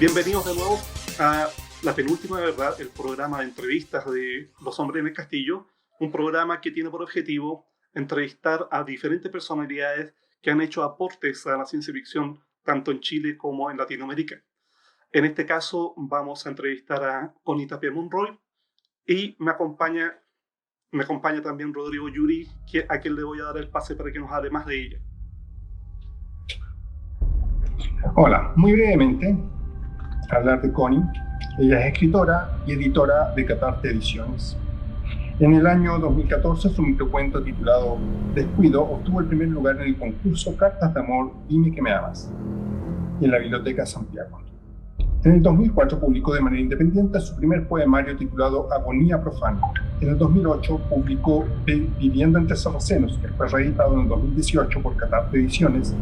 Bienvenidos de nuevo a la penúltima de verdad, el programa de entrevistas de Los Hombres en el Castillo, un programa que tiene por objetivo entrevistar a diferentes personalidades que han hecho aportes a la ciencia ficción tanto en Chile como en Latinoamérica. En este caso vamos a entrevistar a Connie Tapia Monroy y me acompaña también Rodrigo Yuri, a quien le voy a dar el pase para que nos hable más de ella. Hola, muy brevemente, hablar de Connie. Ella es escritora y editora de Catarte Ediciones. En el año 2014, su microcuento titulado Descuido obtuvo el primer lugar en el concurso Cartas de Amor, Dime que me amas, en la Biblioteca Santiago. En el 2004 publicó de manera independiente su primer poemario titulado Agonía Profana. En el 2008 publicó Viviendo entre Sarracenos, que fue reeditado en el 2018 por Catarte Ediciones.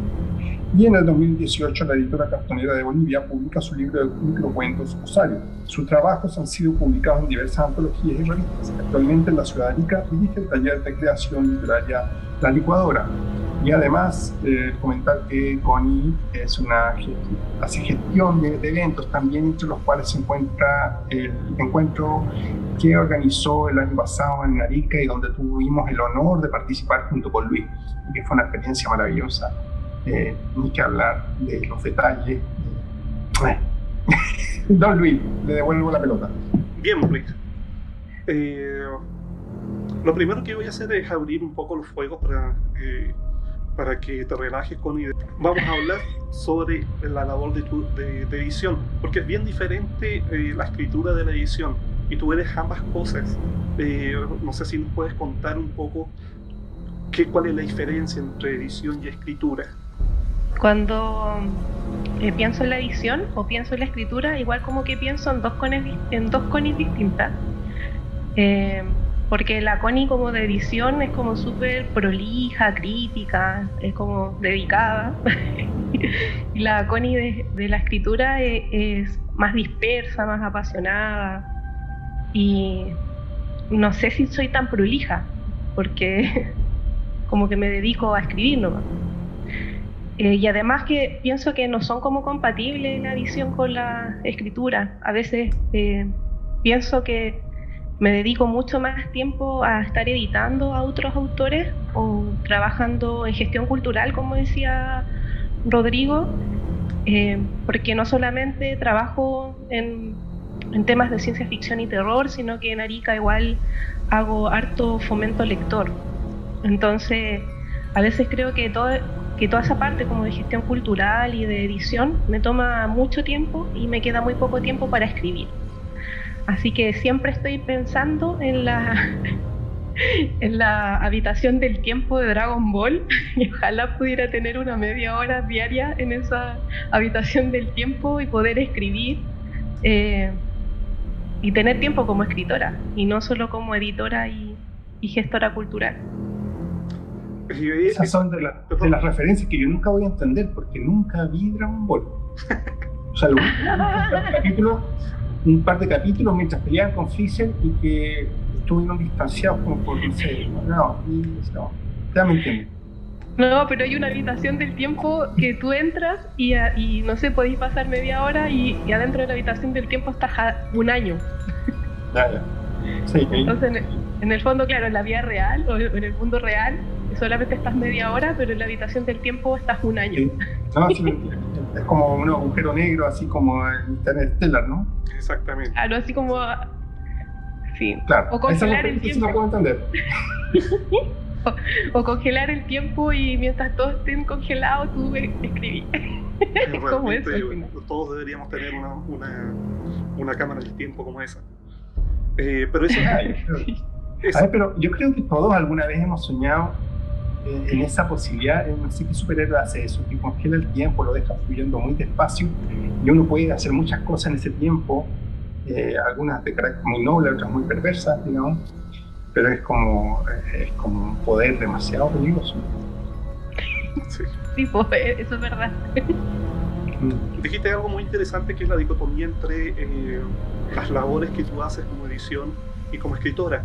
Y en el 2018 la editora cartonera de Bolivia publica su libro de microcuentos Rosario. Sus trabajos han sido publicados en diversas antologías y revistas. Actualmente en la ciudad de Arica dirige el taller de creación literaria La Licuadora. Y además comentar que Connie hace gestión de eventos también, entre los cuales se encuentra el encuentro que organizó el año pasado en Arica y donde tuvimos el honor de participar junto con Luis, y que fue una experiencia maravillosa. Ni que hablar de los detalles. Don Luis, le devuelvo la pelota. Bien, Luis. Lo primero que voy a hacer es abrir un poco los fuegos para que te relajes, Connie. Vamos a hablar sobre la labor de edición, porque es bien diferente la escritura de la edición, y tú eres ambas cosas. No sé si nos puedes contar un poco cuál es la diferencia entre edición y escritura. Cuando pienso en la edición o pienso en la escritura, igual como que pienso en dos Connies distintas, porque la Connie como de edición es como súper prolija, crítica, es como dedicada, y la Connie de la escritura es más dispersa, más apasionada, y no sé si soy tan prolija, porque como que me dedico a escribir nomás. Y además que pienso que no son como compatibles la edición con la escritura. A veces pienso que me dedico mucho más tiempo a estar editando a otros autores o trabajando en gestión cultural, como decía Rodrigo, porque no solamente trabajo en temas de ciencia ficción y terror, sino que en Arica igual hago harto fomento lector. Entonces, a veces creo que toda esa parte como de gestión cultural y de edición me toma mucho tiempo y me queda muy poco tiempo para escribir. Así que siempre estoy pensando en la habitación del tiempo de Dragon Ball, y ojalá pudiera tener una media hora diaria en esa habitación del tiempo y poder escribir y tener tiempo como escritora y no solo como editora y gestora cultural. Esas son de las referencias que yo nunca voy a entender, porque nunca vi Dragon Ball. O sea, un par de capítulos mientras peleaban con Freezer y que estuvieron distanciados como por, no sé, ya me entiendo. No, pero hay una habitación del tiempo que tú entras y no sé, podéis pasar media hora y adentro de la habitación del tiempo estás un año. Ya. Sí, entonces, en el fondo, claro, en la vida real o en el mundo real, solamente estás media hora, pero en la habitación del tiempo estás un año. Sí. No, sí, es como un agujero negro, así como en Interstellar, ¿no? Exactamente. Claro, así como... Sí. Claro, o congelar el Sí tiempo. lo puedo entender. o congelar el tiempo y mientras todos estén congelados, tú escribís. Es como eso. Todos deberíamos tener una cámara del tiempo como esa. Pero eso... pero yo creo que todos alguna vez hemos soñado en esa posibilidad. No sé qué superhéroe hace eso, que congela el tiempo, lo deja fluyendo muy despacio y uno puede hacer muchas cosas en ese tiempo, algunas de carácter muy noble, otras muy perversas, digamos, pero es como un poder demasiado peligroso. Sí, pues, eso es verdad. Dijiste algo muy interesante, que es la dicotomía entre las labores que tú haces como edición y como escritora.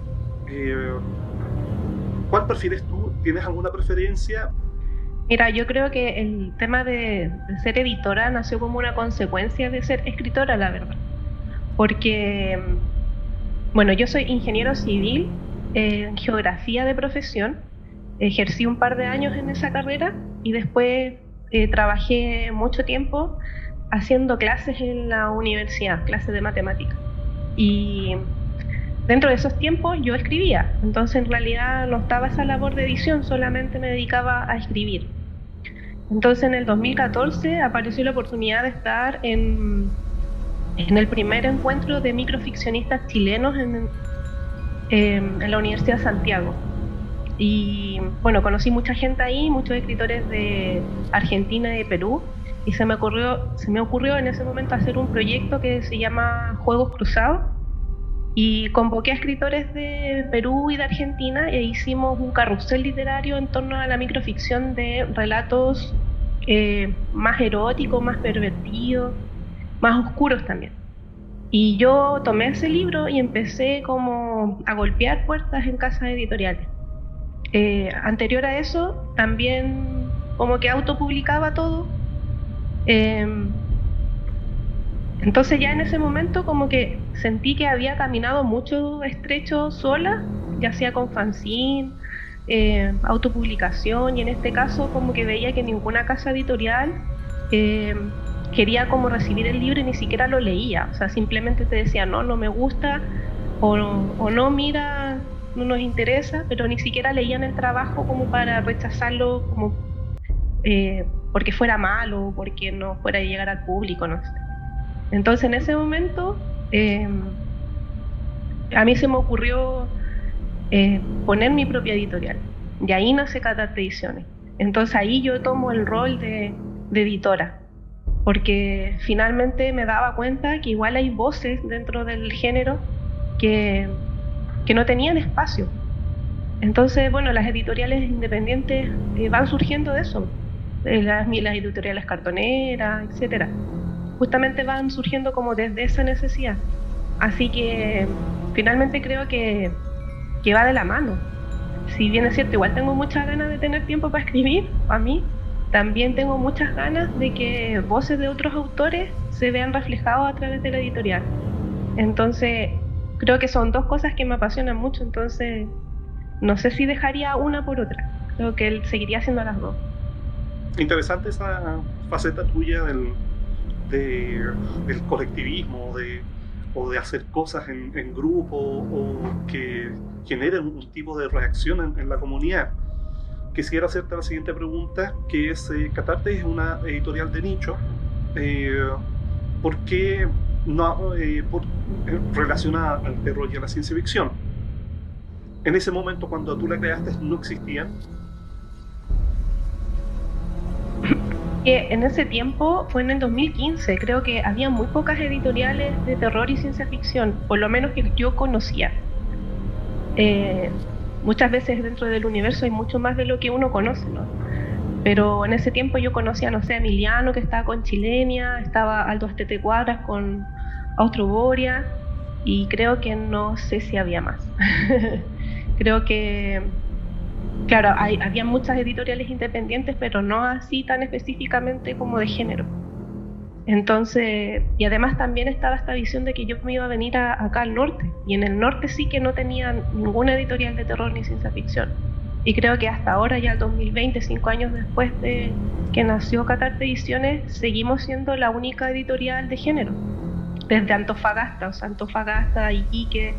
¿Cuál prefieres tú? ¿Tienes alguna preferencia? Mira, yo creo que el tema de ser editora nació como una consecuencia de ser escritora, la verdad. Porque, bueno, yo soy ingeniero civil en geografía de profesión. Ejercí un par de años en esa carrera y después trabajé mucho tiempo haciendo clases en la universidad, clases de matemáticas. Y dentro de esos tiempos yo escribía, entonces en realidad no estaba esa labor de edición, solamente me dedicaba a escribir. Entonces en el 2014 apareció la oportunidad de estar en el primer encuentro de microficcionistas chilenos en la Universidad de Santiago. Y bueno, conocí mucha gente ahí, muchos escritores de Argentina y de Perú, y se me ocurrió en ese momento hacer un proyecto que se llama Juegos Cruzados, y convoqué a escritores de Perú y de Argentina e hicimos un carrusel literario en torno a la microficción de relatos más eróticos, más pervertidos, más oscuros también. Y yo tomé ese libro y empecé como a golpear puertas en casas editoriales. Anterior a eso, también como que autopublicaba todo. Entonces ya en ese momento como que sentí que había caminado mucho estrecho sola, ya sea con fanzine, autopublicación, y en este caso como que veía que ninguna casa editorial quería como recibir el libro y ni siquiera lo leía. O sea, simplemente te decía, no me gusta, o no, mira, no nos interesa, pero ni siquiera leían el trabajo como para rechazarlo como porque fuera malo o porque no fuera a llegar al público, no sé. Entonces en ese momento a mí se me ocurrió poner mi propia editorial, y ahí nace Catarte Ediciones. Entonces ahí yo tomo el rol de editora, porque finalmente me daba cuenta que igual hay voces dentro del género que no tenían espacio. Entonces, bueno, las editoriales independientes van surgiendo de eso, las editoriales cartoneras, etcétera. Justamente van surgiendo como desde esa necesidad. Así que finalmente creo que va de la mano. Si bien es cierto, igual tengo muchas ganas de tener tiempo para escribir, a mí, también tengo muchas ganas de que voces de otros autores se vean reflejadas a través de la editorial. Entonces, creo que son dos cosas que me apasionan mucho, entonces no sé si dejaría una por otra. Creo que él seguiría haciendo las dos. Interesante esa faceta tuya del colectivismo, o de hacer cosas en grupo, o que generen un tipo de reacción en la comunidad. Quisiera hacerte la siguiente pregunta, que es, Catarte es una editorial de nicho. ¿Por qué no relacionada al terror y a la ciencia ficción? En ese momento, cuando tú la creaste, no existían. En ese tiempo fue en el 2015, creo que había muy pocas editoriales de terror y ciencia ficción, por lo menos que yo conocía. Muchas veces dentro del universo hay mucho más de lo que uno conoce, ¿no? Pero en ese tiempo yo conocía, no sé, a Emiliano, que estaba con Chilenia, estaba Aldo Astete Cuadras con Austroboria, y creo que no sé si había más. Creo que, claro, había muchas editoriales independientes, pero no así tan específicamente como de género. Entonces, y además también estaba esta visión de que yo me iba a venir acá al norte, y en el norte sí que no tenía ninguna editorial de terror ni ciencia ficción. Y creo que hasta ahora, ya el 2020, 5 años después de que nació Catarte Ediciones, seguimos siendo la única editorial de género, desde Antofagasta, o sea, Antofagasta, Iquique,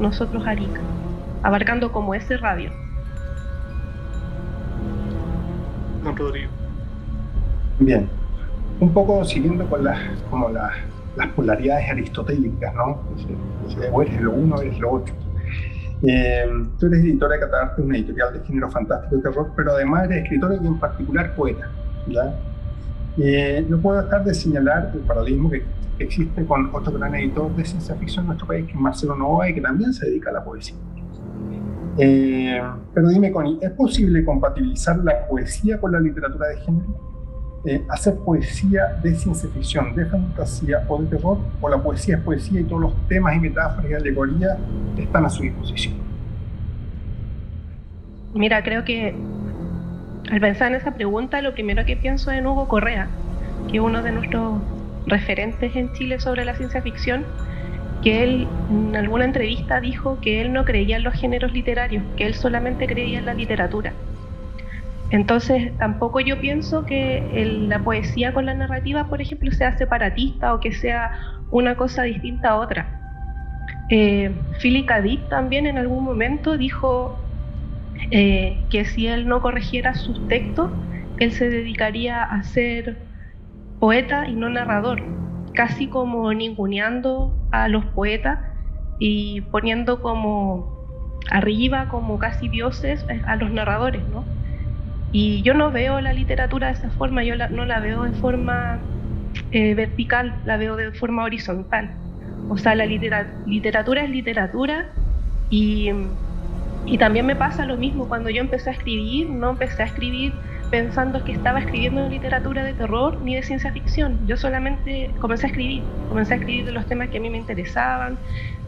nosotros Arica, abarcando como ese radio. Don Rodrigo. Bien, un poco siguiendo con las polaridades aristotélicas, ¿no? O eres lo uno, eres lo otro. Tú eres editora de Catarte, una editorial de género fantástico y terror, pero además eres escritora y en particular poeta, ¿ya? No puedo dejar de señalar el paralelismo que existe con otro gran editor de ciencia ficción en nuestro país, que es Marcelo Novoa, y que también se dedica a la poesía. Pero dime, Connie, ¿es posible compatibilizar la poesía con la literatura de género? ¿Hacer poesía de ciencia ficción, de fantasía o de terror? ¿O la poesía es poesía y todos los temas y metáforas y alegorías están a su disposición? Mira, creo que al pensar en esa pregunta, lo primero que pienso es en Hugo Correa, que es uno de nuestros referentes en Chile sobre la ciencia ficción, que él en alguna entrevista dijo que él no creía en los géneros literarios, que él solamente creía en la literatura. Entonces, tampoco yo pienso que la poesía con la narrativa, por ejemplo, sea separatista o que sea una cosa distinta a otra. Philip K. Dick también en algún momento dijo que si él no corrigiera sus textos, él se dedicaría a ser poeta y no narrador, casi como ninguneando a los poetas y poniendo como arriba, como casi dioses, a los narradores, ¿no? Y yo no veo la literatura de esa forma, yo no la veo de forma vertical, la veo de forma horizontal. O sea, la literatura es literatura y también me pasa lo mismo cuando yo empecé a escribir, no empecé a escribir pensando que estaba escribiendo literatura de terror ni de ciencia ficción. Yo solamente comencé a escribir de los temas que a mí me interesaban,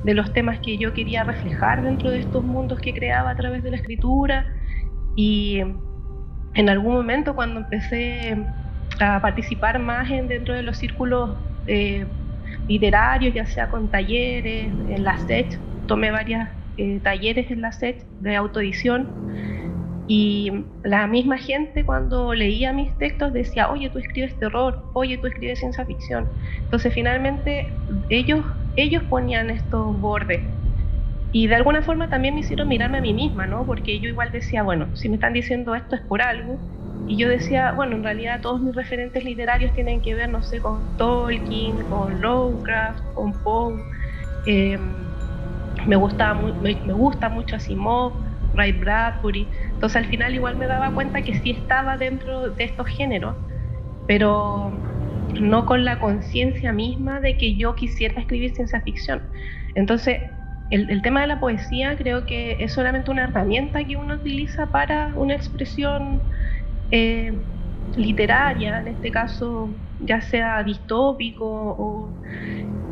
de los temas que yo quería reflejar dentro de estos mundos que creaba a través de la escritura. Y en algún momento cuando empecé a participar más dentro de los círculos literarios, ya sea con talleres, en la SET, tomé varios talleres en la SET de autoedición, y la misma gente cuando leía mis textos decía, oye, tú escribes terror, oye, tú escribes ciencia ficción. Entonces finalmente ellos ponían estos bordes. Y de alguna forma también me hicieron mirarme a mí misma, ¿no? Porque yo igual decía, bueno, si me están diciendo esto es por algo. Y yo decía, bueno, en realidad todos mis referentes literarios tienen que ver, no sé, con Tolkien, con Lovecraft, con Poe. Me gusta mucho Asimov, Ray Bradbury. Entonces al final igual me daba cuenta que sí estaba dentro de estos géneros, pero no con la conciencia misma de que yo quisiera escribir ciencia ficción. Entonces el tema de la poesía creo que es solamente una herramienta que uno utiliza para una expresión literaria, en este caso ya sea distópico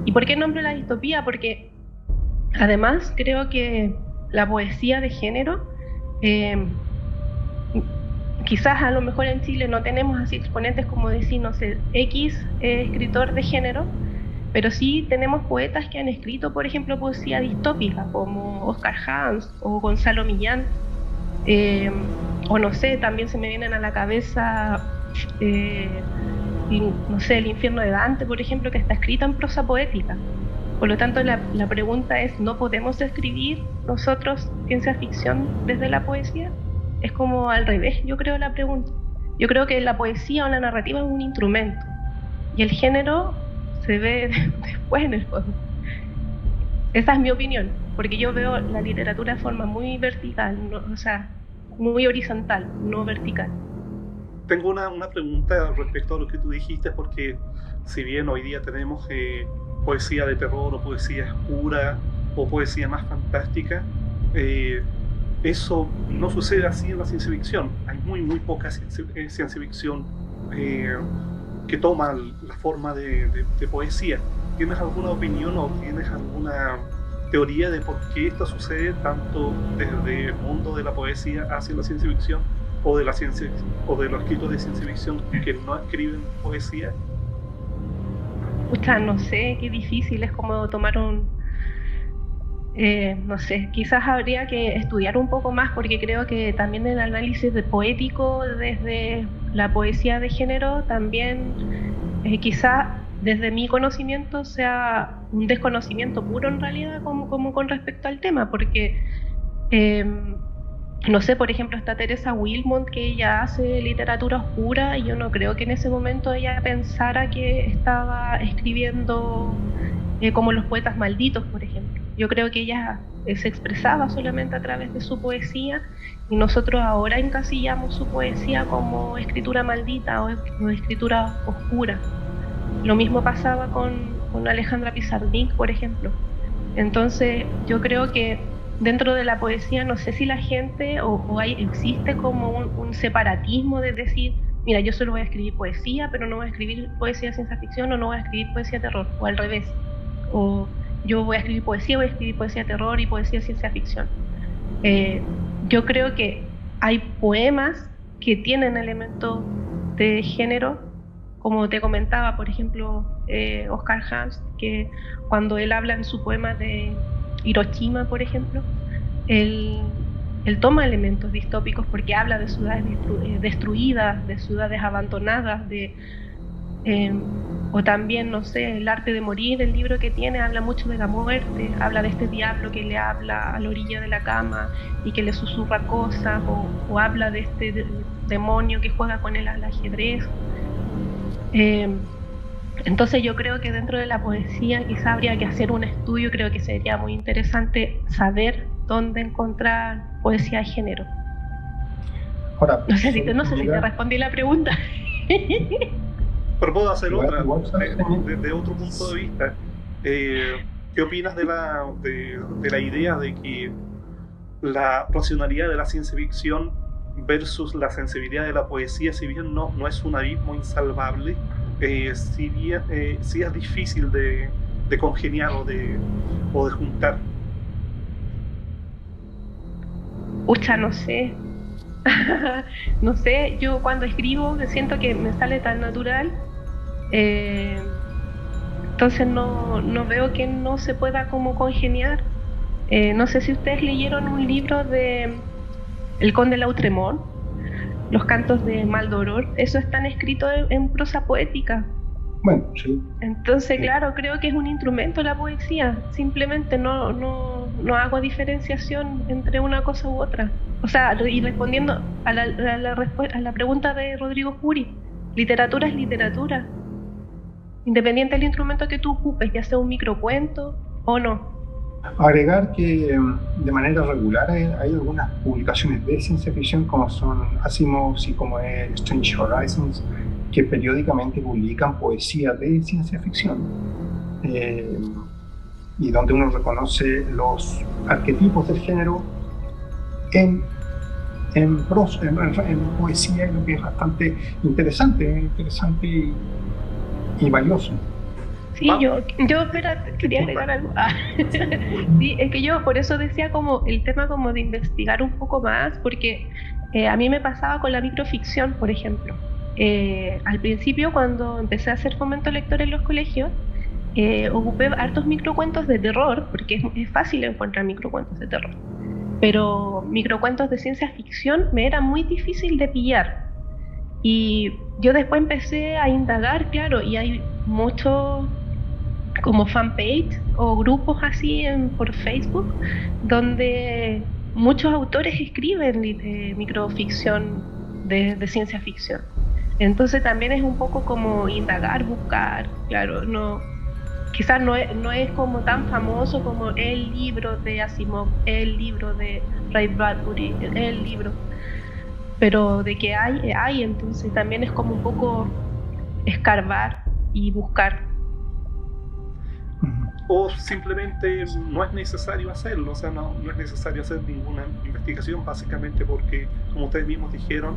¿Y por qué nombro la distopía? Porque además creo que la poesía de género, quizás a lo mejor en Chile no tenemos así exponentes como decir, no sé, X escritor de género, pero sí tenemos poetas que han escrito, por ejemplo, poesía distópica, como Oscar Hans o Gonzalo Millán, o no sé, también se me vienen a la cabeza, no sé, El infierno de Dante, por ejemplo, que está escrita en prosa poética. Por lo tanto, la pregunta es, ¿no podemos escribir nosotros ciencia ficción desde la poesía? Es como al revés, yo creo, la pregunta. Yo creo que la poesía o la narrativa es un instrumento y el género se ve después en el fondo. Esa es mi opinión, porque yo veo la literatura de forma muy vertical, ¿no? O sea, muy horizontal, no vertical. Tengo una pregunta respecto a lo que tú dijiste, porque si bien hoy día tenemos poesía de terror o poesía oscura o poesía más fantástica, eso no sucede así en la ciencia ficción. Hay muy poca ciencia ficción que toma la forma de poesía. ¿Tienes alguna opinión o tienes alguna teoría de por qué esto sucede tanto desde el mundo de la poesía hacia la ciencia ficción o de la ciencia o de los escritores de ciencia ficción que no escriben poesía? Pucha, no sé, qué difícil, es como tomar no sé, quizás habría que estudiar un poco más, porque creo que también el análisis poético desde la poesía de género también quizás desde mi conocimiento sea un desconocimiento puro en realidad como con respecto al tema, porque no sé, por ejemplo, está Teresa Wilmont, que ella hace literatura oscura, y yo no creo que en ese momento ella pensara que estaba escribiendo como los poetas malditos, por ejemplo. Yo creo que ella se expresaba solamente a través de su poesía, y nosotros ahora encasillamos su poesía como escritura maldita o escritura oscura. Lo mismo pasaba con Alejandra Pizarnik, por ejemplo. Entonces yo creo que dentro de la poesía, no sé si la gente existe como un separatismo de decir, mira, yo solo voy a escribir poesía, pero no voy a escribir poesía de ciencia ficción, o no voy a escribir poesía de terror, o al revés. O yo voy a escribir poesía de terror y poesía de ciencia ficción. Yo creo que hay poemas que tienen elementos de género, como te comentaba, por ejemplo, Oscar Hans, que cuando él habla en su poema de Hiroshima, por ejemplo, él toma elementos distópicos porque habla de ciudades destruidas, de ciudades abandonadas, o también, no sé, El arte de morir, el libro que tiene, habla mucho de la muerte, habla de este diablo que le habla a la orilla de la cama y que le susurra cosas, o habla de este demonio que juega con él al ajedrez. Entonces yo creo que dentro de la poesía quizá habría que hacer un estudio, creo que sería muy interesante saber dónde encontrar poesía de género. Ahora, no sé si te respondí la pregunta. Pero puedo hacer otra, desde otro punto de vista. ¿Qué opinas de la idea de que la racionalidad de la ciencia ficción versus la sensibilidad de la poesía, si bien no es un abismo insalvable, sí es difícil de congeniar o de juntar? Pucha, no sé. No sé, yo cuando escribo siento que me sale tan natural, entonces no veo que no se pueda como congeniar. No sé si ustedes leyeron un libro de El Conde Lautréamont, Los cantos de Maldoror. Eso están escritos en prosa poética. Bueno, sí. Entonces, sí, claro, creo que es un instrumento la poesía. Simplemente no hago diferenciación entre una cosa u otra. O sea, y respondiendo a la pregunta de Rodrigo Juri, literatura es literatura. Independiente del instrumento que tú ocupes, ya sea un microcuento o no. Agregar que de manera regular hay algunas publicaciones de ciencia ficción como son Asimov y como es Strange Horizons, que periódicamente publican poesía de ciencia ficción, y donde uno reconoce los arquetipos del género en poesía, y lo que es bastante interesante y valioso. Sí, yo espera, quería agregar algo. Sí, es que yo por eso decía como el tema como de investigar un poco más, porque a mí me pasaba con la microficción, por ejemplo. Al principio, cuando empecé a hacer fomento lector en los colegios, ocupé hartos microcuentos de terror, porque es fácil encontrar microcuentos de terror, pero microcuentos de ciencia ficción me era muy difícil de pillar. Y yo después empecé a indagar, claro, y hay muchos como fanpage o grupos así por Facebook, donde muchos autores escriben microficción de ciencia ficción. Entonces también es un poco como indagar, buscar, claro, quizás no es como tan famoso como el libro de Asimov, el libro de Ray Bradbury, el libro, pero de que hay, entonces también es como un poco escarbar y buscar. O simplemente no es necesario hacerlo, o sea, no es necesario hacer ninguna investigación, básicamente porque, como ustedes mismos dijeron,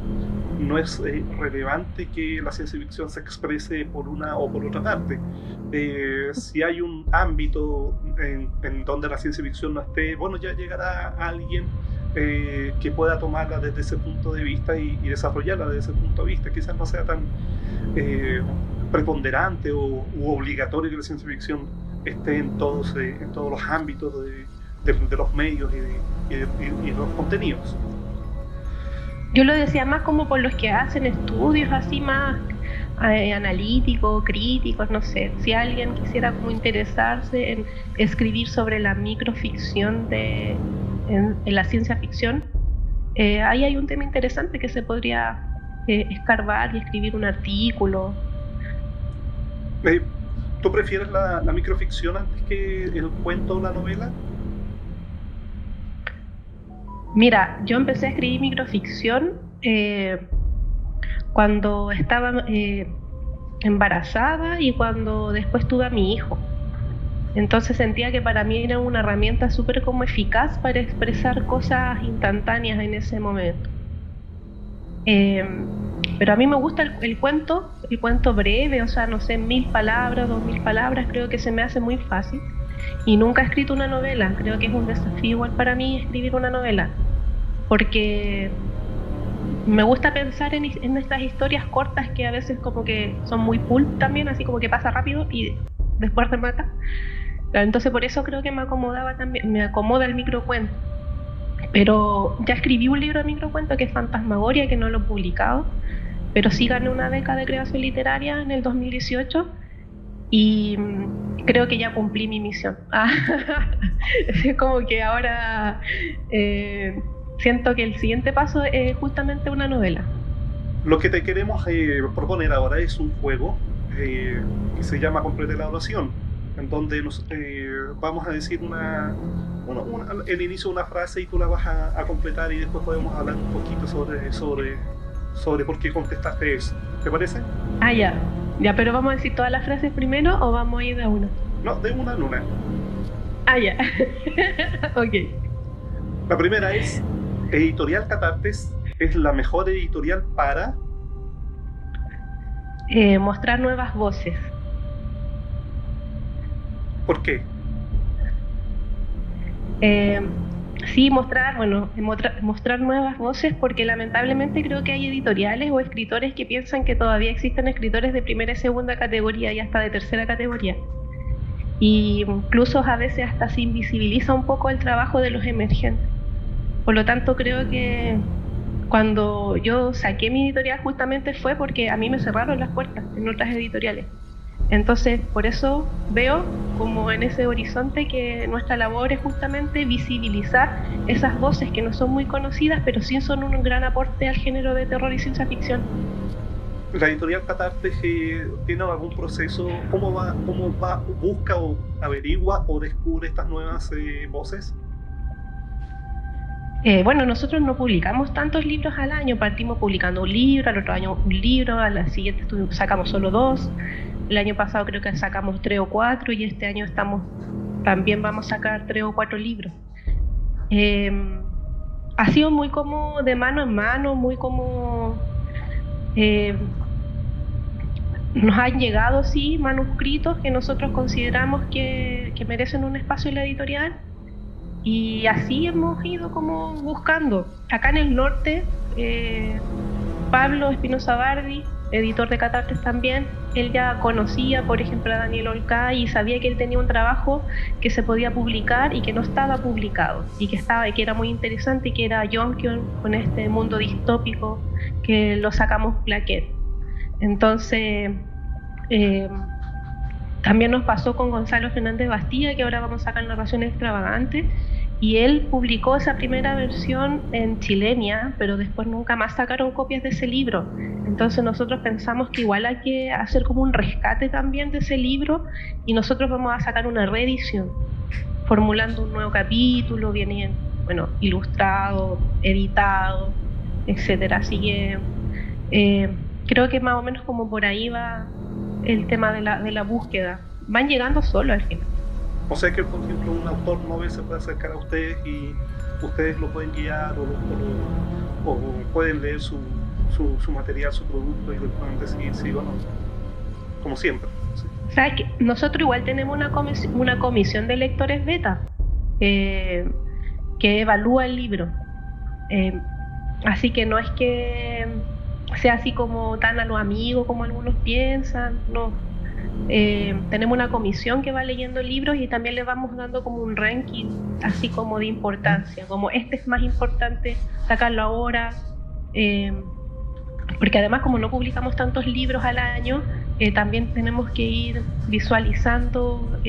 no es relevante que la ciencia ficción se exprese por una o por otra parte. Si hay un ámbito en donde la ciencia ficción no esté, bueno, ya llegará alguien que pueda tomarla desde ese punto de vista y desarrollarla desde ese punto de vista. Quizás no sea tan preponderante u obligatorio que la ciencia ficción esté en todos los ámbitos de los medios y de los contenidos. Yo lo decía más como por los que hacen estudios así más analíticos, críticos, no sé. Si alguien quisiera como interesarse en escribir sobre la microficción en la ciencia ficción, ahí hay un tema interesante que se podría escarbar y escribir un artículo. ¿Tú prefieres la microficción antes que el cuento o la novela? Mira, yo empecé a escribir microficción cuando estaba embarazada y cuando después tuve a mi hijo. Entonces sentía que para mí era una herramienta súper como eficaz para expresar cosas instantáneas en ese momento. Pero a mí me gusta el cuento breve, o sea, no sé, 1000 palabras, 2000 palabras, creo que se me hace muy fácil. Y nunca he escrito una novela, creo que es un desafío igual para mí escribir una novela, porque me gusta pensar en estas historias cortas que a veces como que son muy pulp también, así como que pasa rápido y después remata. Claro, entonces por eso creo que me acomodaba también, me acomoda el microcuento. Pero ya escribí un libro de microcuento que es Fantasmagoria, que no lo he publicado, pero sí gané una beca de creación literaria en el 2018 y creo que ya cumplí mi misión. Es como que ahora siento que el siguiente paso es justamente una novela. Lo que te queremos proponer ahora es un juego que se llama Complete la oración, en donde vamos a decir el inicio de una frase y tú la vas a completar y después podemos hablar un poquito sobre por qué contestaste eso. ¿Te parece? Ya. Ya, pero ¿vamos a decir todas las frases primero o vamos a ir de una? No, de una en una. Ya. Ok. La primera es: Editorial Catartes es la mejor editorial para... mostrar nuevas voces. ¿Por qué? Sí, mostrar nuevas voces, porque lamentablemente creo que hay editoriales o escritores que piensan que todavía existen escritores de primera y segunda categoría y hasta de tercera categoría. Y incluso a veces hasta se invisibiliza un poco el trabajo de los emergentes. Por lo tanto, creo que cuando yo saqué mi editorial justamente fue porque a mí me cerraron las puertas en otras editoriales. Entonces, por eso veo como en ese horizonte que nuestra labor es justamente visibilizar esas voces que no son muy conocidas, pero sí son un gran aporte al género de terror y ciencia ficción. ¿La editorial Catartes tiene algún proceso? ¿Cómo va, busca o averigua o descubre estas nuevas voces? Bueno, nosotros no publicamos tantos libros al año, partimos publicando un libro, al otro año un libro, a la siguiente sacamos solo 2. El año pasado creo que sacamos 3 o 4 y este año también vamos a sacar 3 o 4 libros. Ha sido muy como de mano en mano, muy como... nos han llegado, sí, manuscritos que nosotros consideramos que merecen un espacio en la editorial y así hemos ido como buscando. Acá en el norte, Pablo Espinosa Bardi, editor de Catartes también, él ya conocía, por ejemplo, a Daniel Olcay y sabía que él tenía un trabajo que se podía publicar y que no estaba publicado y que era muy interesante y que era Jonkion con este mundo distópico que lo sacamos plaquet. Entonces, también nos pasó con Gonzalo Fernández Bastilla, que ahora vamos a sacar Narraciones Extravagantes, y él publicó esa primera versión en Chilenia, pero después nunca más sacaron copias de ese libro. Entonces nosotros pensamos que igual hay que hacer como un rescate también de ese libro y nosotros vamos a sacar una reedición, formulando un nuevo capítulo, bien, ilustrado, editado, etcétera. Así que creo que más o menos como por ahí va el tema de la búsqueda. Van llegando solo al final. O sea que, por ejemplo, un autor novel se puede acercar a ustedes y ustedes lo pueden guiar o pueden leer su material, su producto y le pueden decidir sí o no. Como siempre. ¿Sí? ¿Sabes qué? Nosotros igual tenemos una comisión de lectores beta que evalúa el libro. Así que no es que sea así como tan a los amigos como algunos piensan, no. Tenemos una comisión que va leyendo libros y también le vamos dando como un ranking así como de importancia, como este es más importante sacarlo ahora, porque además como no publicamos tantos libros al año, también tenemos que ir visualizando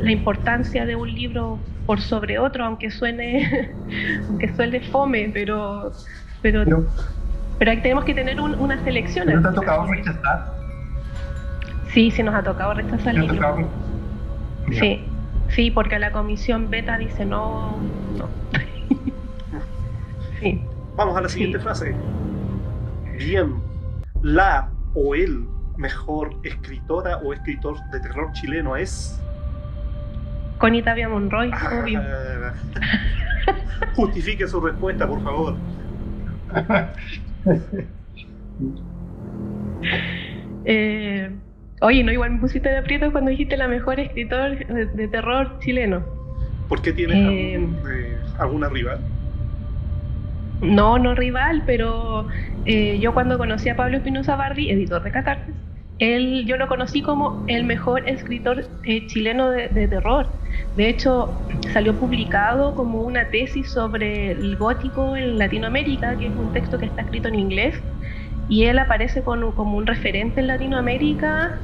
la importancia de un libro por sobre otro, aunque suene fome, pero ahí tenemos que tener una selección. ¿No te ha tocado rechazar? Sí, nos ha tocado rechazar el libro. Sí, porque la comisión beta dice no. Sí. Vamos a la siguiente frase. Bien, la o el mejor escritora o escritor de terror chileno es... Connie Tapia Monroy, obvio. Justifique su respuesta, por favor. Oye, no, igual me pusiste de aprieto cuando dijiste la mejor escritor de terror chileno. ¿Por qué tienes alguna rival? No, no rival, pero yo cuando conocí a Pablo Espinosa Bardi, editor de Catarsis, yo lo conocí como el mejor escritor chileno de terror. De hecho, salió publicado como una tesis sobre el gótico en Latinoamérica, que es un texto que está escrito en inglés, y él aparece como un referente en Latinoamérica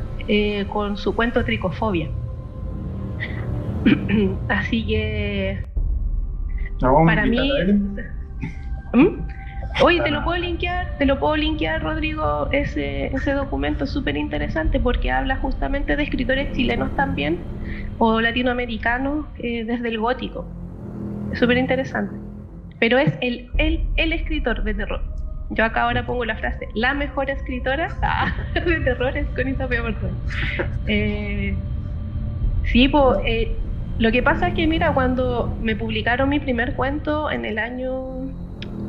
con su cuento Tricofobia. Así que para mí... Oye, te lo puedo linkear, Rodrigo, ese documento es súper interesante porque habla justamente de escritores chilenos también, o latinoamericanos, desde el gótico. Es súper interesante. Pero es el escritor de terror. Yo acá ahora pongo la frase, la mejor escritora de terror es Connie Tapia Martón. Sí, pues, lo que pasa es que, mira, cuando me publicaron mi primer cuento en el año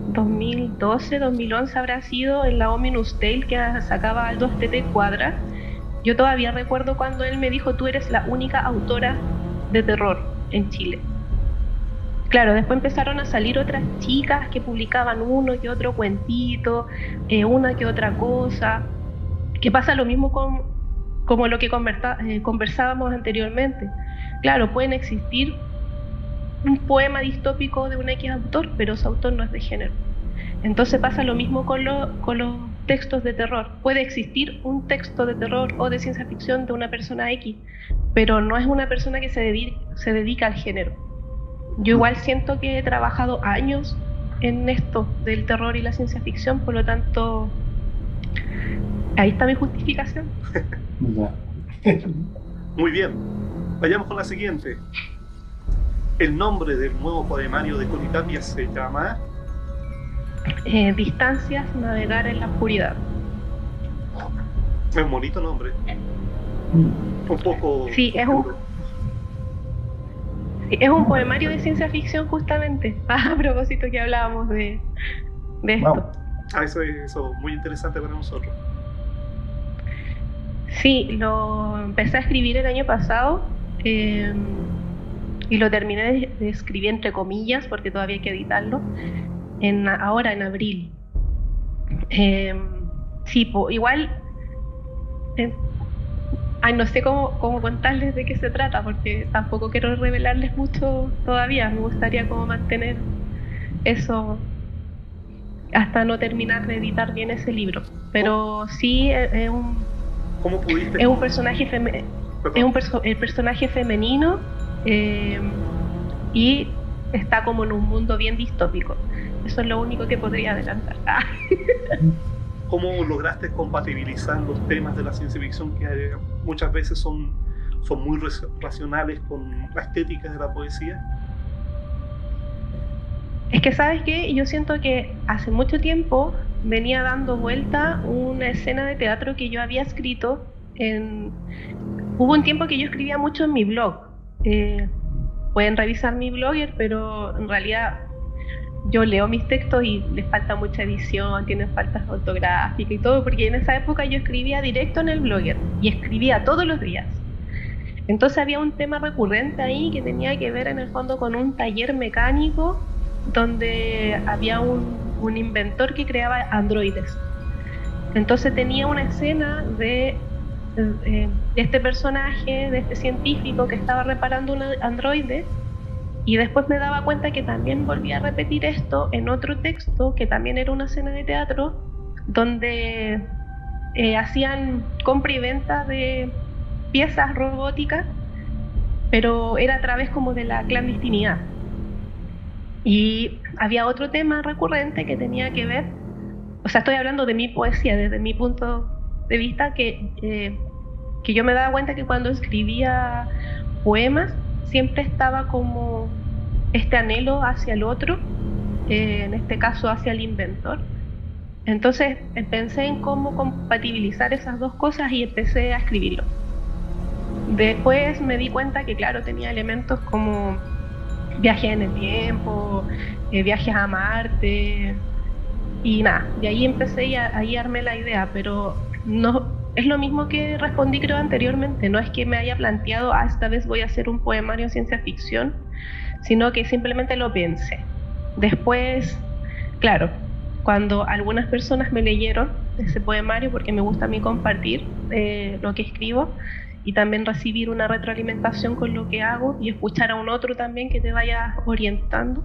2012, 2011 habrá sido, en la Ominous Tale que sacaba Aldo Astete Cuadra, yo todavía recuerdo cuando él me dijo, tú eres la única autora de terror en Chile. Claro, después empezaron a salir otras chicas que publicaban uno que otro cuentito, una que otra cosa, que pasa lo mismo como lo que conversábamos anteriormente. Claro, pueden existir un poema distópico de un X autor, pero ese autor no es de género. Entonces pasa lo mismo con los textos de terror. Puede existir un texto de terror o de ciencia ficción de una persona X, pero no es una persona que se dedica al género. Yo igual siento que he trabajado años en esto del terror y la ciencia ficción, por lo tanto, ahí está mi justificación. Muy bien, vayamos con la siguiente. El nombre del nuevo poemario de Connie Tapia se llama... Distancias, navegar en la oscuridad. Es un bonito nombre. Un poco... Sí, es un poemario de ciencia ficción justamente, a propósito que hablábamos de esto. Wow. Eso es muy interesante para nosotros. Sí, lo empecé a escribir el año pasado y lo terminé de escribir entre comillas porque todavía hay que editarlo ahora en abril. Sí, igual no sé cómo contarles de qué se trata porque tampoco quiero revelarles mucho todavía. Me gustaría como mantener eso hasta no terminar de editar bien ese libro, pero sí es un... ¿Cómo pudiste? Es un personaje el personaje femenino y está como en un mundo bien distópico. Eso es lo único que podría adelantar. ¿Cómo lograste compatibilizar los temas de la ciencia ficción que muchas veces son muy racionales con la estética de la poesía? Es que, ¿sabes qué? Yo siento que hace mucho tiempo venía dando vuelta una escena de teatro que yo había escrito. Hubo un tiempo que yo escribía mucho en mi blog. Pueden revisar mi blogger, pero en realidad yo leo mis textos y les falta mucha edición, tienen faltas ortográficas y todo, porque en esa época yo escribía directo en el blogger y escribía todos los días. Entonces había un tema recurrente ahí que tenía que ver en el fondo con un taller mecánico donde había un inventor que creaba androides. Entonces tenía una escena de este personaje, de este científico que estaba reparando un androide, y después me daba cuenta que también volvía a repetir esto en otro texto que también era una escena de teatro donde hacían compra y venta de piezas robóticas, pero era a través como de la clandestinidad. Y había otro tema recurrente que tenía que ver, o sea, estoy hablando de mi poesía desde mi punto de vista, que yo me daba cuenta que cuando escribía poemas siempre estaba como este anhelo hacia el otro, en este caso hacia el inventor. Entonces pensé en cómo compatibilizar esas dos cosas y empecé a escribirlo. Después me di cuenta que, claro, tenía elementos como viajes en el tiempo, viajes a Marte y nada, de ahí empecé y ahí armé la idea, pero no es lo mismo que respondí creo anteriormente. No es que me haya planteado esta vez voy a hacer un poemario de ciencia ficción, sino que simplemente lo pensé. Después claro, cuando algunas personas me leyeron ese poemario, porque me gusta a mí compartir lo que escribo y también recibir una retroalimentación con lo que hago y escuchar a un otro también que te vaya orientando.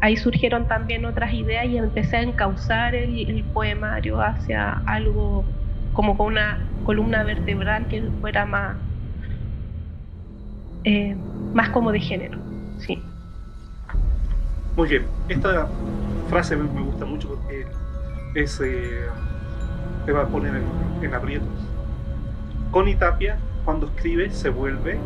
Ahí surgieron también otras ideas y empecé a encauzar el poemario hacia algo como con una columna vertebral que fuera más como de género, sí. Muy bien, esta frase me gusta mucho porque te va a poner en aprietos. Connie Tapia, cuando escribe, se vuelve...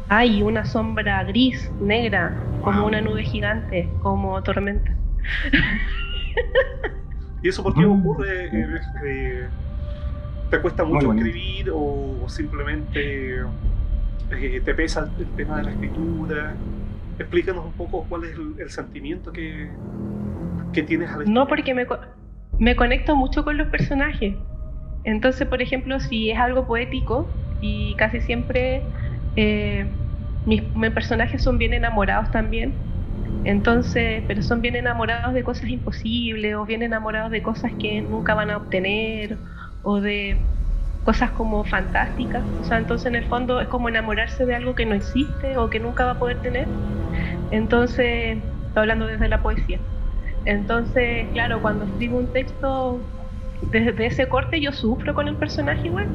Hay una sombra gris, negra, como una nube gigante, como tormenta. ¿Y eso por qué ocurre? ¿Te cuesta mucho escribir o simplemente te pesa el tema de la escritura? Explícanos un poco cuál es el sentimiento que tienes al escribir. No, porque me conecto mucho con los personajes. Entonces, por ejemplo, si es algo poético, y casi siempre mis personajes son bien enamorados también, entonces, pero son bien enamorados de cosas imposibles o bien enamorados de cosas que nunca van a obtener o de cosas como fantásticas. O sea, entonces en el fondo es como enamorarse de algo que no existe o que nunca va a poder tener. Entonces, estoy hablando desde la poesía. Entonces, claro, cuando escribo un texto desde ese corte yo sufro con el personaje igual.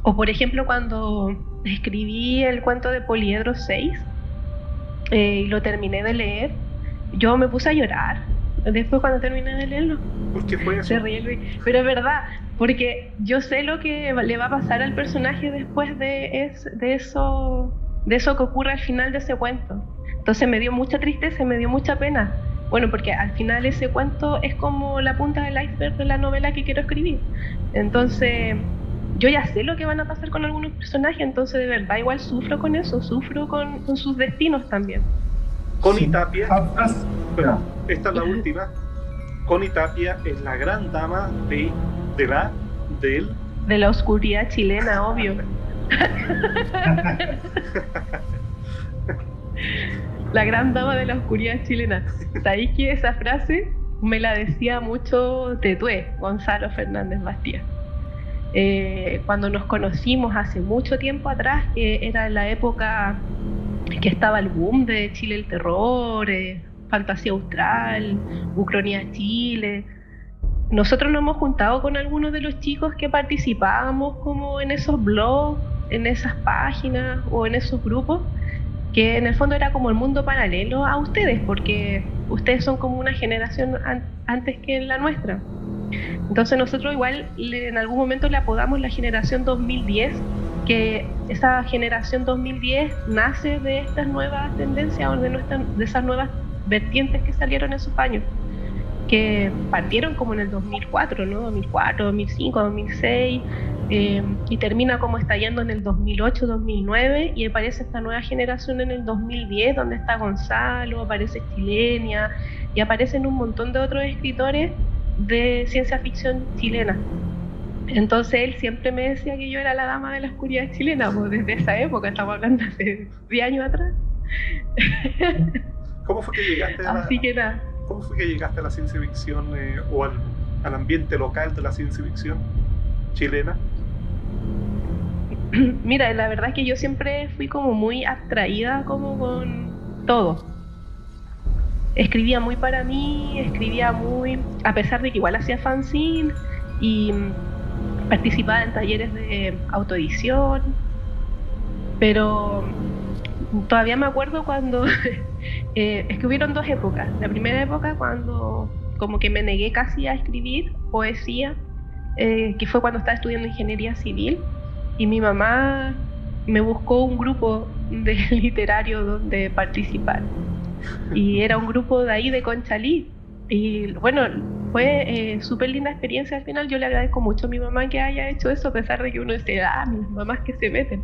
O por ejemplo cuando escribí el cuento de Poliedro 6 y lo terminé de leer, yo me puse a llorar después cuando terminé de leerlo. ¿Por qué fue eso? Pero es verdad, porque yo sé lo que le va a pasar al personaje después de eso que ocurre al final de ese cuento. Entonces me dio mucha tristeza, me dio mucha pena. Bueno, porque al final ese cuento es como la punta del iceberg de la novela que quiero escribir. Entonces, yo ya sé lo que van a pasar con algunos personajes, entonces de verdad igual sufro con eso, sufro con sus destinos también. Connie Tapia, esta es la última. Connie Tapia es la gran dama de la oscuridad chilena, obvio. La gran dama de la oscuridad chilena. ¿Sabéis que esa frase me la decía mucho Tetué, Gonzalo Fernández Bastía? Cuando nos conocimos hace mucho tiempo atrás, que era en la época que estaba el boom de Chile el Terror, Fantasía Austral, Ucronía Chile. Nosotros nos hemos juntado con algunos de los chicos que participábamos como en esos blogs, en esas páginas o en esos grupos, que en el fondo era como el mundo paralelo a ustedes, porque ustedes son como una generación antes que la nuestra. Entonces nosotros igual en algún momento le apodamos la generación 2010, que esa generación 2010 nace de estas nuevas tendencias o de esas nuevas vertientes que salieron en esos años, que partieron como en el 2004, ¿no? 2004, 2005, 2006, y termina como estallando en el 2008, 2009, y aparece esta nueva generación en el 2010, donde está Gonzalo, aparece Chilenia, y aparecen un montón de otros escritores de ciencia ficción chilena. Entonces él siempre me decía que yo era la dama de la oscuridad chilena, pues desde esa época, estamos hablando hace 10 años atrás. ¿Cómo fue que llegaste ¿Cómo fue que llegaste a la ciencia ficción o al ambiente local de la ciencia ficción chilena? Mira, la verdad es que yo siempre fui como muy atraída como con todo. Escribía muy para mí, a pesar de que igual hacía fanzine y participaba en talleres de autoedición, pero todavía me acuerdo cuando es que hubieron dos épocas. La primera época cuando como que me negué casi a escribir poesía, que fue cuando estaba estudiando ingeniería civil, y mi mamá me buscó un grupo de literario donde participar, y era un grupo de ahí de Conchalí, y bueno, fue súper linda experiencia al final. Yo le agradezco mucho a mi mamá que haya hecho eso, a pesar de que uno dice, mis mamás que se meten,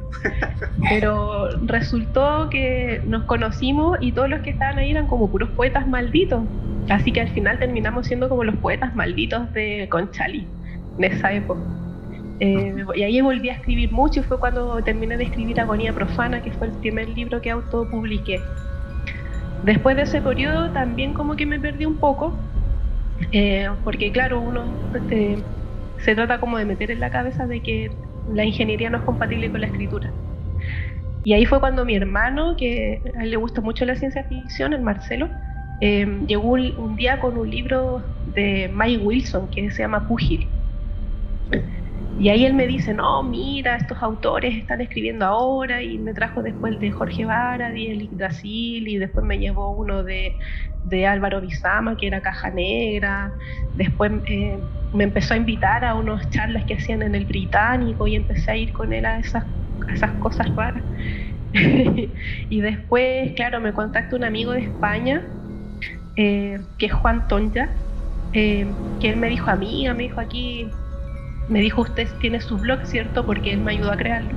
pero resultó que nos conocimos y todos los que estaban ahí eran como puros poetas malditos, así que al final terminamos siendo como los poetas malditos de Conchalí en esa época. Y ahí volví a escribir mucho y fue cuando terminé de escribir Agonía Profana, que fue el primer libro que autopubliqué. Después de ese periodo también como que me perdí un poco, porque claro, uno se trata como de meter en la cabeza de que la ingeniería no es compatible con la escritura. Y ahí fue cuando mi hermano, que a él le gusta mucho la ciencia ficción, el Marcelo, llegó un día con un libro de Mike Wilson que se llama Púgil. Y ahí él me dice, no, mira, estos autores están escribiendo ahora, y me trajo después de Jorge Baradi, el Yggdrasil, y después me llevó uno de Álvaro Bizama, que era Caja Negra. Después me empezó a invitar a unas charlas que hacían en el Británico y empecé a ir con él a esas cosas raras. Y después, claro, me contacta un amigo de España, que es Juan Tonja, que él me dijo, amiga, me dijo aquí... Me dijo, usted tiene su blog, ¿cierto? Porque él me ayudó a crearlo.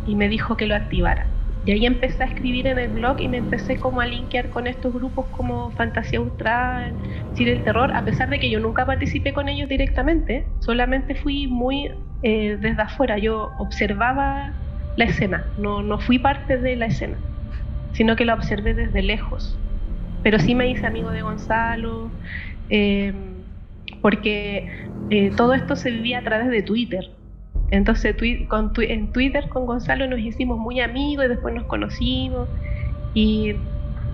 Y me dijo que lo activara. Y ahí empecé a escribir en el blog y me empecé como a linkear con estos grupos como Fantasía Austral, Cine del Terror, a pesar de que yo nunca participé con ellos directamente. Solamente fui muy desde afuera. Yo observaba la escena. No fui parte de la escena, sino que la observé desde lejos. Pero sí me hice amigo de Gonzalo, porque todo esto se vivía a través de Twitter. Entonces en Twitter con Gonzalo nos hicimos muy amigos y después nos conocimos, y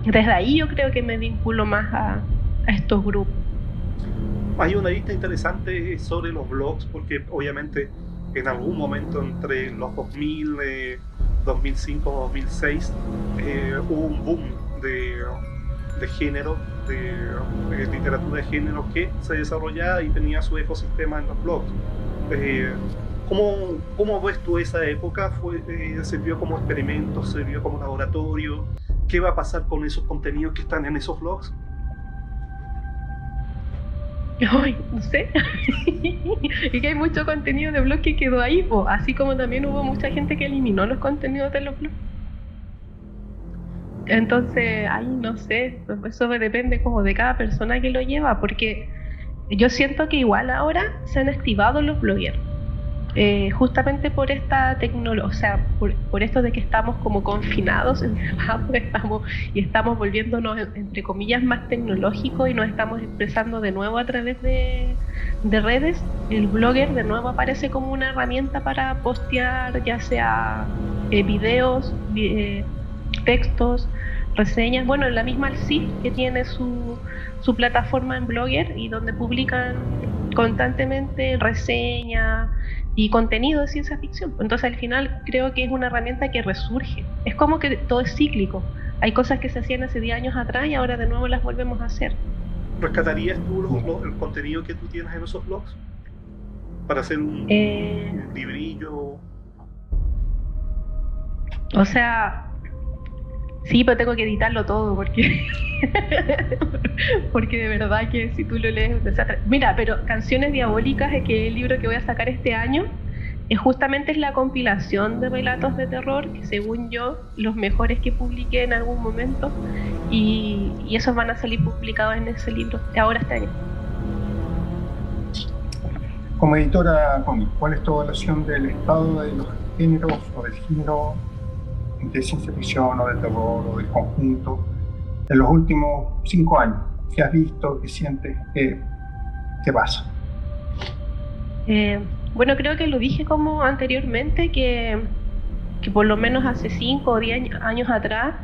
desde ahí yo creo que me vinculo más a estos grupos. Hay una lista interesante sobre los blogs, porque obviamente en algún momento entre los 2000, 2005, 2006 hubo un boom de género, de literatura de género que se desarrollaba y tenía su ecosistema en los blogs. ¿Cómo ves tú esa época? ¿Se vio como experimento? ¿Se vio como laboratorio? ¿Qué va a pasar con esos contenidos que están en esos blogs? Ay, no sé. Es que hay mucho contenido de blog que quedó ahí, así como también hubo mucha gente que eliminó los contenidos de los blogs. Entonces, no sé, eso depende como de cada persona que lo lleva, porque yo siento que igual ahora se han activado los bloggers, justamente por esta tecnología, o sea, por esto de que estamos como confinados, encerrados, estamos volviéndonos, entre comillas, más tecnológicos y nos estamos expresando de nuevo a través de redes. El blogger de nuevo aparece como una herramienta para postear, ya sea videos, textos, reseñas. Bueno, la misma Alcif, que tiene su plataforma en Blogger y donde publican constantemente reseñas y contenido de ciencia ficción. Entonces al final creo que es una herramienta que resurge. Es como que todo es cíclico. Hay cosas que se hacían hace 10 años atrás y ahora de nuevo las volvemos a hacer. ¿Rescatarías tú el contenido que tú tienes en esos blogs para hacer un librillo? O sea, sí, pero tengo que editarlo todo porque de verdad que si tú lo lees es un desastre. Mira, pero Canciones Diabólicas, es que el libro que voy a sacar este año, justamente es la compilación de relatos de terror, que según yo, los mejores que publiqué en algún momento, y esos van a salir publicados en ese libro, ahora este año. Como editora, ¿cuál es tu evaluación del estado de los géneros o del género de ciencia ficción o de terror o del conjunto en los últimos 5 años? ¿Qué has visto? ¿Qué sientes? ¿Qué pasa? Bueno, creo que lo dije como anteriormente, que por lo menos hace 5 o 10 años atrás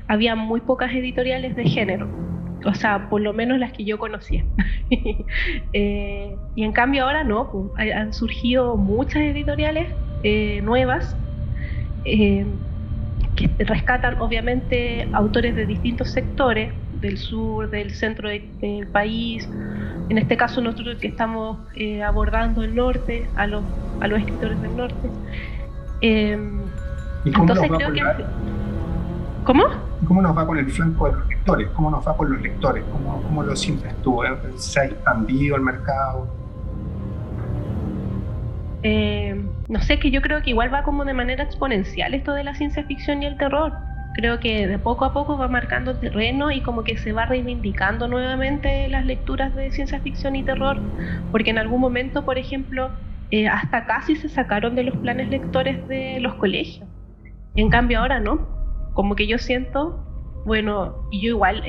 había muy pocas editoriales de género, o sea, por lo menos las que yo conocía. Y en cambio ahora no, pues, han surgido muchas editoriales nuevas, que rescatan obviamente autores de distintos sectores, del sur, del centro del país. En este caso nosotros que estamos abordando el norte, a los escritores del norte. ¿Y cómo entonces nos va creo que... ¿Cómo? ¿Cómo nos va con el flanco de los lectores? ¿Cómo nos va con los lectores? ¿Cómo lo sientes tú? ¿Se ha expandido el mercado? No sé, que yo creo que igual va como de manera exponencial esto de la ciencia ficción y el terror. Creo que de poco a poco va marcando terreno y como que se va reivindicando nuevamente las lecturas de ciencia ficción y terror, porque en algún momento, por ejemplo, hasta casi se sacaron de los planes lectores de los colegios. En cambio ahora no, como que yo siento, bueno, y yo igual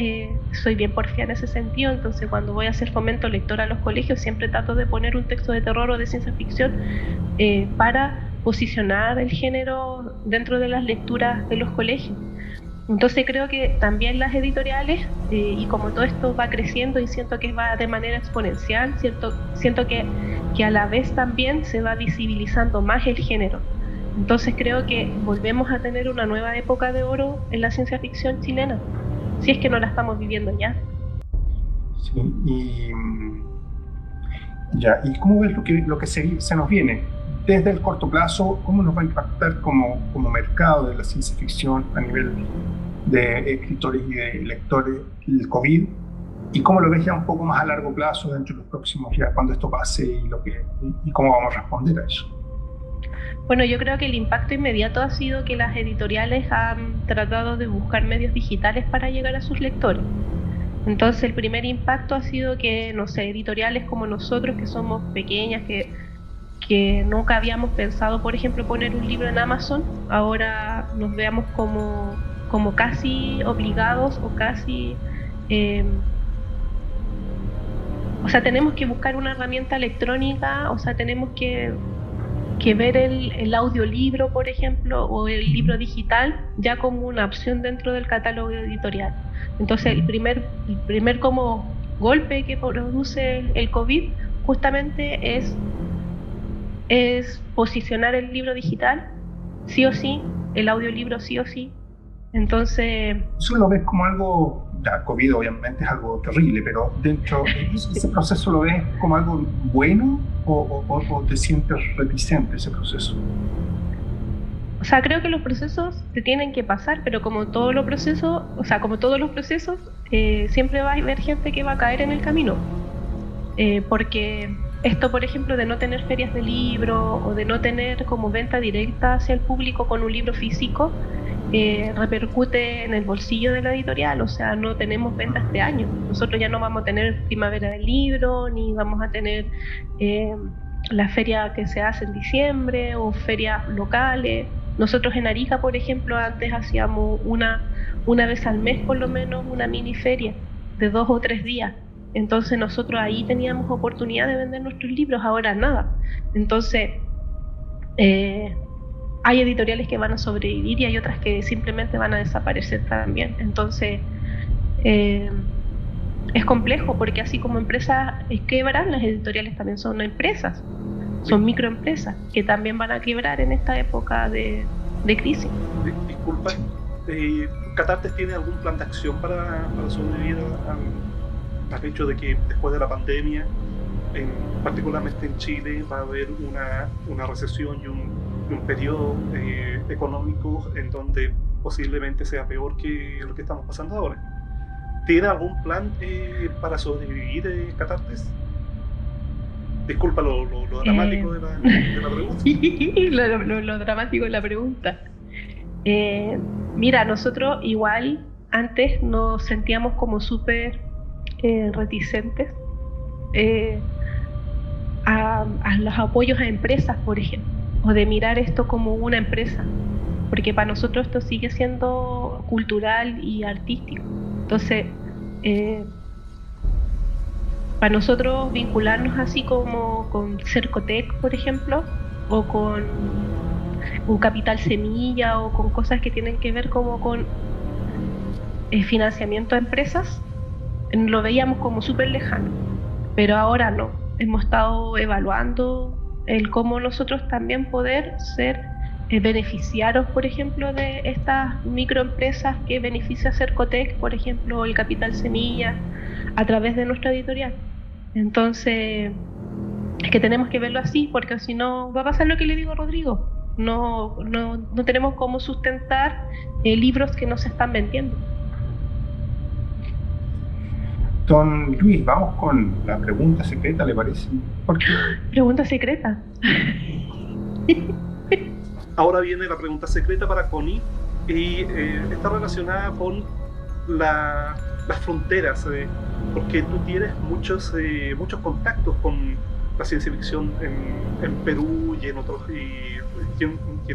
soy bien porfía en ese sentido, entonces cuando voy a hacer fomento lector a los colegios siempre trato de poner un texto de terror o de ciencia ficción para posicionar el género dentro de las lecturas de los colegios. Entonces creo que también las editoriales, y como todo esto va creciendo y siento que va de manera exponencial, siento que a la vez también se va visibilizando más el género. Entonces creo que volvemos a tener una nueva época de oro en la ciencia ficción chilena, si es que no la estamos viviendo ya. Sí, ¿y cómo ves lo que se nos viene? Desde el corto plazo, ¿cómo nos va a impactar como mercado de la ciencia ficción a nivel de escritores y de lectores el COVID? ¿Y cómo lo ves ya un poco más a largo plazo, dentro de los próximos días, cuando esto pase y cómo vamos a responder a eso? Bueno, yo creo que el impacto inmediato ha sido que las editoriales han tratado de buscar medios digitales para llegar a sus lectores. Entonces el primer impacto ha sido que, no sé, editoriales como nosotros, que somos pequeñas, que nunca habíamos pensado, por ejemplo, poner un libro en Amazon, ahora nos veamos como casi obligados o casi... o sea, tenemos que buscar una herramienta electrónica, o sea, tenemos que ver el audiolibro, por ejemplo, o el libro digital ya como una opción dentro del catálogo editorial. Entonces el primer como golpe que produce el COVID justamente es posicionar el libro digital, sí o sí, el audiolibro sí o sí. Entonces... ¿Eso lo ves como algo, ya COVID obviamente es algo terrible, pero dentro de ese proceso lo ves como algo bueno o te sientes reticente ese proceso? O sea, creo que los procesos se tienen que pasar, pero como todos los procesos, siempre va a haber gente que va a caer en el camino. Porque esto, por ejemplo, de no tener ferias de libro o de no tener como venta directa hacia el público con un libro físico, repercute en el bolsillo de la editorial. O sea, no tenemos ventas este año. Nosotros ya no vamos a tener primavera del libro, ni vamos a tener la feria que se hace en diciembre o ferias locales. Nosotros en Arica, por ejemplo, antes hacíamos una vez al mes por lo menos una mini feria de 2 o 3 días. Entonces nosotros ahí teníamos oportunidad de vender nuestros libros, ahora nada. Entonces hay editoriales que van a sobrevivir y hay otras que simplemente van a desaparecer también. Entonces es complejo, porque así como empresas quebran, las editoriales también son empresas, son microempresas que también van a quebrar en esta época de crisis. Disculpa, ¿Catartes tiene algún plan de acción para sobrevivir al hecho de que después de la pandemia, particularmente en Chile, va a haber una recesión y un periodo económico en donde posiblemente sea peor que lo que estamos pasando ahora? ¿Tiene algún plan para sobrevivir Catartes? Disculpa lo dramático de la pregunta. lo dramático de la pregunta. Mira, nosotros igual antes nos sentíamos como súper reticentes a los apoyos a empresas, por ejemplo, o de mirar esto como una empresa, porque para nosotros esto sigue siendo cultural y artístico. Entonces, para nosotros vincularnos así como con Cercotec, por ejemplo, o con un Capital Semilla, o con cosas que tienen que ver como con financiamiento a empresas, lo veíamos como súper lejano, pero ahora no. Hemos estado evaluando el cómo nosotros también poder ser beneficiarios, por ejemplo, de estas microempresas que beneficia Cercotec, por ejemplo, el Capital Semilla, a través de nuestra editorial. Entonces, es que tenemos que verlo así, porque si no va a pasar lo que le digo a Rodrigo. No tenemos cómo sustentar libros que no se están vendiendo. Don Luis, vamos con la pregunta secreta, ¿le parece? ¿Por qué? ¿Pregunta secreta? Ahora viene la pregunta secreta para Connie, y está relacionada con las fronteras, porque tú tienes muchos contactos con la ciencia ficción en Perú y en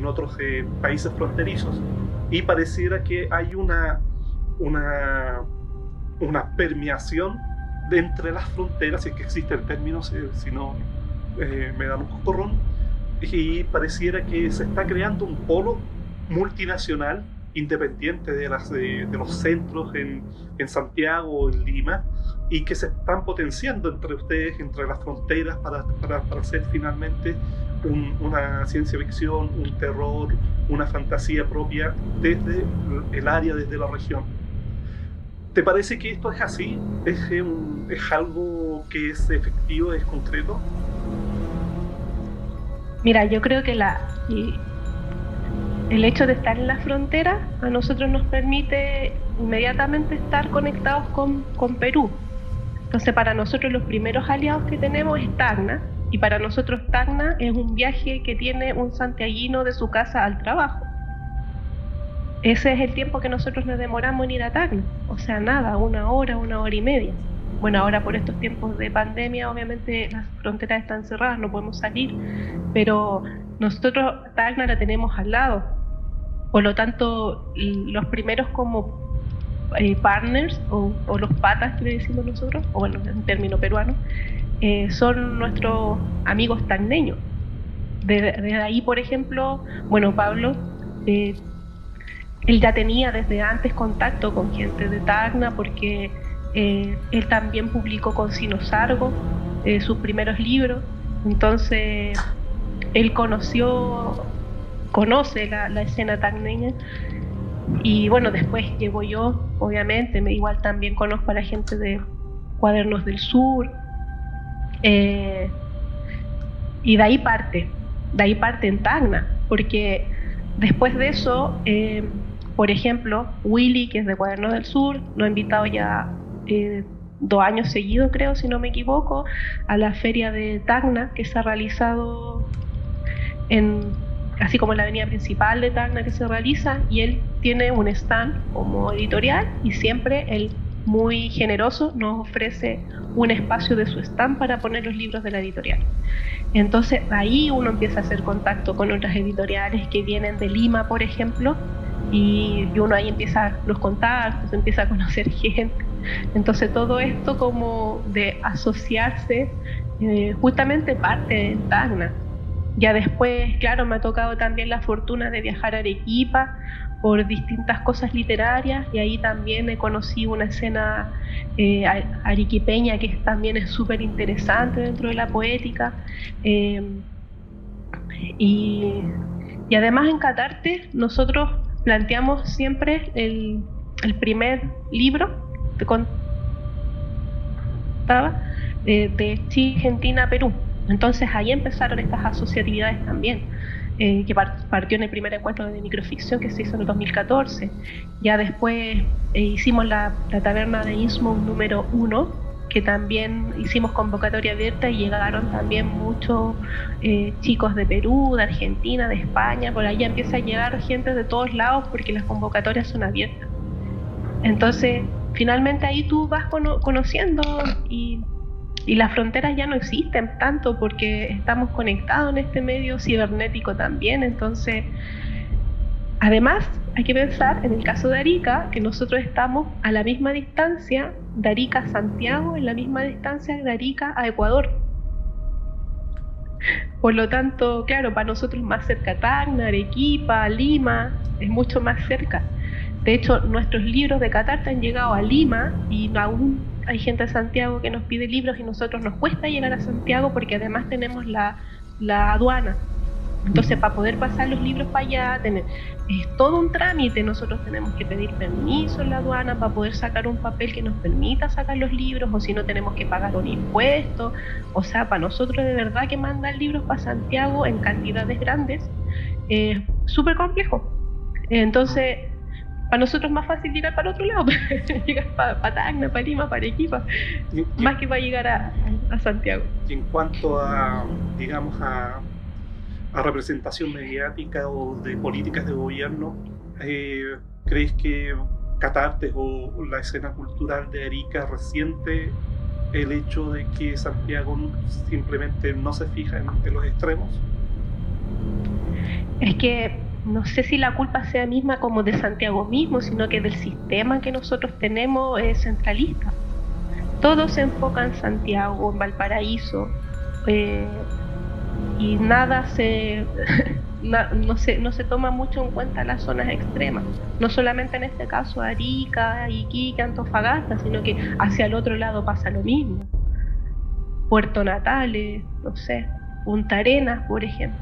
otros países fronterizos. Y pareciera que hay una permeación de entre las fronteras, si es que existe el término, si no me dan un coscorrón, y pareciera que se está creando un polo multinacional independiente de los centros en Santiago o en Lima, y que se están potenciando entre ustedes, entre las fronteras, para hacer finalmente una ciencia ficción, un terror, una fantasía propia desde el área, desde la región. ¿Te parece que esto es así? ¿Es algo que es efectivo, es concreto? Mira, yo creo que el hecho de estar en la frontera a nosotros nos permite inmediatamente estar conectados con Perú. Entonces, para nosotros los primeros aliados que tenemos es Tacna, y para nosotros Tacna es un viaje que tiene un santiaguino de su casa al trabajo. Ese es el tiempo que nosotros nos demoramos en ir a Tacna, o sea, nada, 1 hora, 1 hora y media. Bueno, ahora por estos tiempos de pandemia, obviamente las fronteras están cerradas, no podemos salir, pero nosotros Tacna la tenemos al lado. Por lo tanto, los primeros como partners o los patas que le decimos nosotros, o bueno, en término peruano, son nuestros amigos tacneños. Desde ahí, por ejemplo, bueno, Pablo, él ya tenía desde antes contacto con gente de Tacna, porque él también publicó con Sinosargo sus primeros libros. Entonces él conoce la escena tacneña. Y bueno, después llego yo, obviamente, igual también conozco a la gente de Cuadernos del Sur, y de ahí parte en Tacna, porque después de eso, por ejemplo, Willy, que es de Cuadernos del Sur, nos ha invitado ya 2 años seguidos, creo, si no me equivoco, a la feria de Tacna, que se ha realizado así como en la avenida principal de Tacna que se realiza, y él tiene un stand como editorial, y siempre él, muy generoso, nos ofrece un espacio de su stand para poner los libros de la editorial. Entonces ahí uno empieza a hacer contacto con otras editoriales que vienen de Lima, por ejemplo, y uno ahí empieza los contactos, empieza a conocer gente. Entonces todo esto como de asociarse justamente parte en Tacna. Ya después, claro, me ha tocado también la fortuna de viajar a Arequipa por distintas cosas literarias, y ahí también he conocido una escena arequipeña que también es súper interesante dentro de la poética. Y además en Catarte nosotros planteamos siempre el primer libro, te contaba, de Chile, Argentina, Perú. Entonces ahí empezaron estas asociatividades también, que partió en el primer encuentro de microficción que se hizo en el 2014. Ya después hicimos la taberna de Innsmouth número 1, que también hicimos convocatoria abierta, y llegaron también muchos chicos de Perú, de Argentina, de España. Por ahí empieza a llegar gente de todos lados porque las convocatorias son abiertas. Entonces finalmente ahí tú vas conociendo, y las fronteras ya no existen tanto porque estamos conectados en este medio cibernético también. Entonces, además, hay que pensar en el caso de Arica, que nosotros estamos a la misma distancia de Arica a Santiago, en la misma distancia de Arica a Ecuador. Por lo tanto, claro, para nosotros más cerca Tacna, Arequipa, Lima, es mucho más cerca. De hecho, nuestros libros de Catarte han llegado a Lima, y aún hay gente de Santiago que nos pide libros, y nosotros nos cuesta llegar a Santiago porque además tenemos la aduana. Entonces, para poder pasar los libros para allá, es todo un trámite. Nosotros tenemos que pedir permiso en la aduana para poder sacar un papel que nos permita sacar los libros, o si no tenemos que pagar un impuesto. O sea, para nosotros de verdad que mandar libros para Santiago en cantidades grandes es súper complejo. Entonces, para nosotros es más fácil llegar para el otro lado, llegar para Tacna, para Lima, para Arequipa, más que para llegar a Santiago. Y en cuanto a, digamos, a representación mediática o de políticas de gobierno, ¿crees que Catarte o la escena cultural de Arica resiente el hecho de que Santiago simplemente no se fija en los extremos? Es que no sé si la culpa sea misma como de Santiago mismo, sino que del sistema que nosotros tenemos es centralista. Todo se enfoca en Santiago, en Valparaíso, y nada no se toma mucho en cuenta las zonas extremas. No solamente en este caso Arica, Iquique, Antofagasta, sino que hacia el otro lado pasa lo mismo. Puerto Natales, no sé, Punta Arenas, por ejemplo.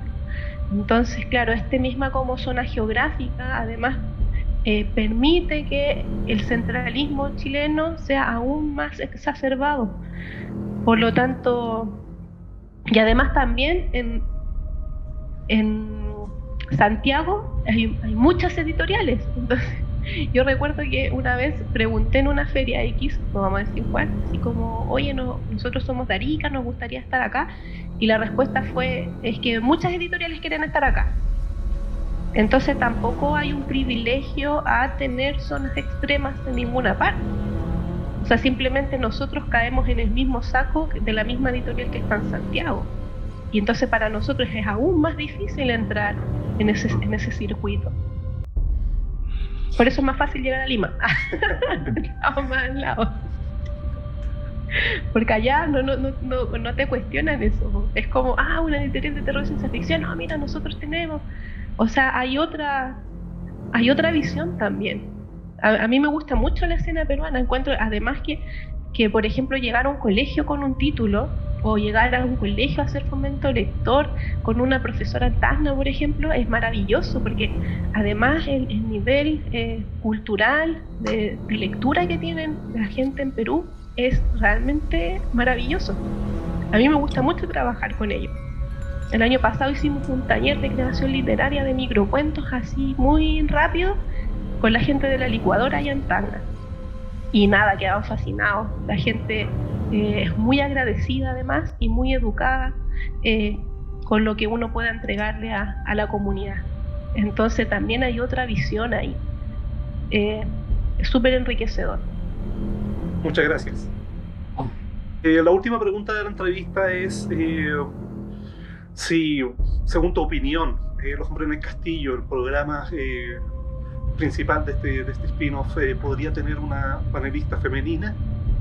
Entonces, claro, misma como zona geográfica, además, permite que el centralismo chileno sea aún más exacerbado. Por lo tanto, y además también en Santiago hay muchas editoriales. Entonces, yo recuerdo que una vez pregunté en una feria X, no vamos a decir cuál, así como, oye, nosotros somos de Arica, nos gustaría estar acá. Y la respuesta es que muchas editoriales quieren estar acá. Entonces tampoco hay un privilegio a tener zonas extremas en ninguna parte. O sea, simplemente nosotros caemos en el mismo saco de la misma editorial que está en Santiago. Y entonces para nosotros es aún más difícil entrar en ese circuito. Por eso es más fácil llegar a Lima. Estamos más al lado. Porque allá no te cuestionan eso. Es como, una editorial de terror y ciencia ficción. No, mira, nosotros tenemos. O sea, hay otra visión también. A mí me gusta mucho la escena peruana. Encuentro, además, que por ejemplo, llegar a un colegio con un título, o llegar a un colegio a hacer fomento lector con una profesora Tacna, por ejemplo, es maravilloso, porque además el nivel cultural de lectura que tienen la gente en Perú es realmente maravilloso. A mí me gusta mucho trabajar con ellos. El año pasado hicimos un taller de creación literaria de microcuentos así muy rápido con la gente de la licuadora allá en Tacna. Y nada, quedaban fascinados. La gente es muy agradecida además y muy educada con lo que uno pueda entregarle a la comunidad. Entonces también hay otra visión ahí. Es súper enriquecedor. Muchas gracias. La última pregunta de la entrevista es si, según tu opinión, Los Hombres en el Castillo, el programa principal de este spin-off, podría tener una panelista femenina,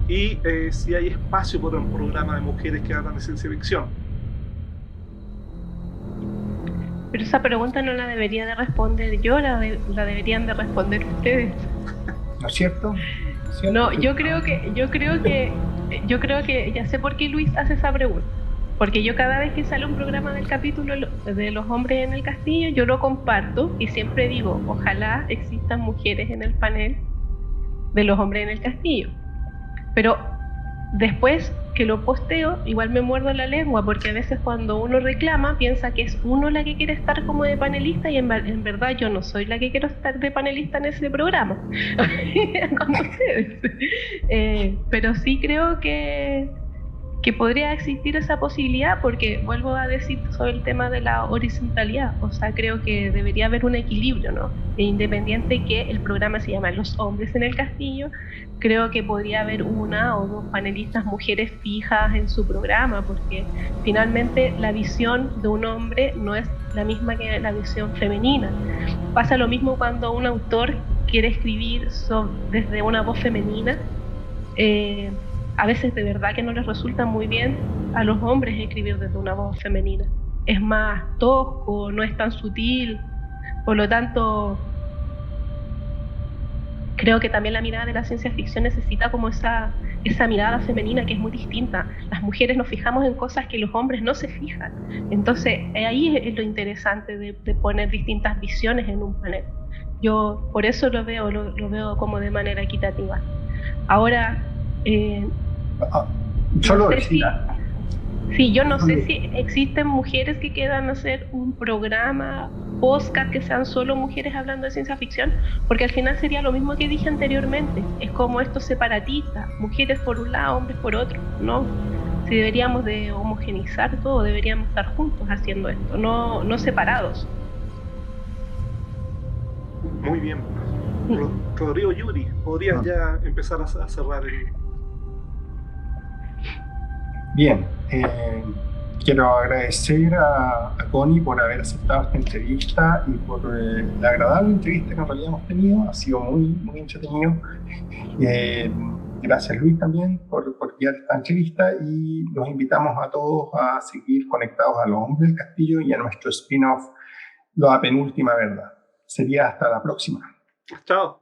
y si hay espacio para un programa de mujeres que hablan de ciencia ficción. Pero esa pregunta no la debería de responder yo, la deberían de responder ustedes. ¿No es cierto? No, yo creo que ya sé por qué Luis hace esa pregunta. Porque yo cada vez que sale un programa del capítulo de Los Hombres en el Castillo, yo lo comparto y siempre digo, ojalá existan mujeres en el panel de Los Hombres en el Castillo. Pero después que lo posteo, igual me muerdo la lengua, porque a veces cuando uno reclama, piensa que es uno la que quiere estar como de panelista, y en verdad yo no soy la que quiero estar de panelista en ese programa con ustedes. Pero sí creo que podría existir esa posibilidad, porque vuelvo a decir sobre el tema de la horizontalidad. O sea, creo que debería haber un equilibrio, ¿no? E independiente que el programa se llama Los Hombres en el Castillo, creo que podría haber una o dos panelistas mujeres fijas en su programa, porque finalmente la visión de un hombre no es la misma que la visión femenina. Pasa lo mismo cuando un autor quiere escribir desde una voz femenina. A veces de verdad que no les resulta muy bien a los hombres escribir desde una voz femenina. Es más tosco, no es tan sutil. Por lo tanto, creo que también la mirada de la ciencia ficción necesita como esa mirada femenina que es muy distinta. Las mujeres nos fijamos en cosas que los hombres no se fijan. Entonces, ahí es lo interesante de poner distintas visiones en un panel. Yo por eso lo veo como de manera equitativa. Ahora, solo no sé yo no sé si existen mujeres que quieran hacer un programa podcast que sean solo mujeres hablando de ciencia ficción, porque al final sería lo mismo que dije anteriormente. Es como estos separatistas, mujeres por un lado, hombres por otro. No, si deberíamos de homogeneizar todo, deberíamos estar juntos haciendo esto, no separados. Muy bien. Rodrigo, Yuri, ¿podrías ya empezar a cerrar el...? Bien, quiero agradecer a Connie por haber aceptado esta entrevista y por la agradable entrevista que en realidad hemos tenido. Ha sido muy, muy entretenido. Gracias Luis también por guiar esta entrevista y los invitamos a todos a seguir conectados a Los Hombres del Castillo y a nuestro spin-off La Penúltima Verdad. Sería hasta la próxima. Chao.